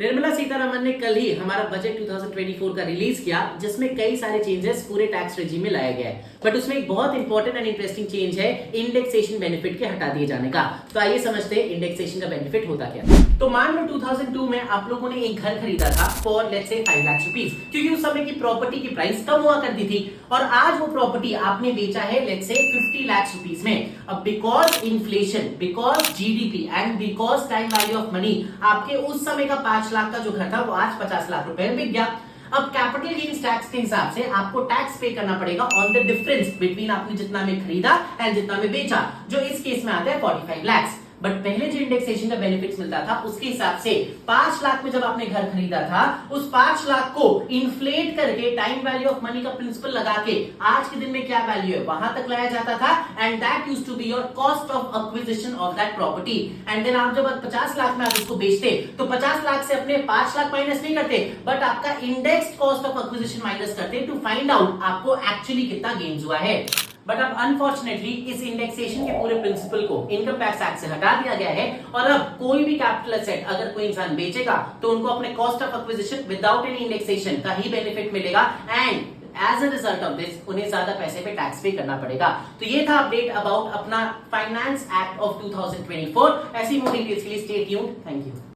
निर्मला सीतारमण ने कल ही हमारा बजट 2024 का रिलीज किया, जिसमें कई सारे चेंजेस पूरे टैक्स रेजिम में लाया गया है। बट उसमें एक बहुत इंपॉर्टेंट एंड इंटरेस्टिंग चेंज है इंडेक्सेशन बेनिफिट के हटा दिए जाने का। तो आइए समझते हैं इंडेक्सेशन का बेनिफिट होता क्या है। तो मान लो 2002 में आप लोगों ने एक घर खरीदा था for let's say 5 lakh rupees, क्योंकि उस समय की प्रॉपर्टी की प्राइस कम हुआ करती थी और आज वो प्रॉपर्टी आपने बेचा है लेट्स से 50 लाख रुपीस में। अब because inflation, because GDP and because time value of money, आपके उस समय का 5 लाख का जो घर था वो आज 50 लाख रुपए में बिक गया। अब कैपिटल गेन्स टैक्स के हिसाब से आपको टैक्स पे करना पड़ेगा ऑन द डिफरेंस बिटवीन आपने जितना में खरीदा एंड जितना में बेचा, जो इस केस में आता है 45 लाख। बट पहले जो इंडेक्सेशन का बेनिफिट्स मिलता था उसके हिसाब से 5 लाख में जब आपने घर खरीदा था, उस 5 लाख को इन्फ्लेट करके टाइम वैल्यू ऑफ मनी का प्रिंसिपल लगा के आज के दिन में क्या वैल्यू है वहां तक लाया जाता था, and that used to be your cost of acquisition of that property. And then आप जब 50 लाख में आप इसको बेचते तो 50 लाख से अपने 5 लाख माइनस नहीं करते, बट आपका indexed cost of acquisition minus करते टू फाइंड आउट आपको एक्चुअली कितना गेन्स हुआ है। बट अब अनफॉर्चुनेटली इस इंडेक्सेशन के पूरे प्रिंसिपल को इनकम टैक्स एक्ट से हटा दिया गया है और अब कोई भी कैपिटल एसेट अगर कोई इंसान बेचेगा तो उनको अपने cost of acquisition without any indexation का ही बेनिफिट मिलेगा, and as a result of this उन्हें ज्यादा पैसे पे टैक्स पे करना पड़ेगा। तो ये था अपडेट अबाउट अपना फाइनेंस एक्ट ऑफ 2024। ऐसी मोर डिटेल्स के लिए स्टे ट्यून्ड। Thank you.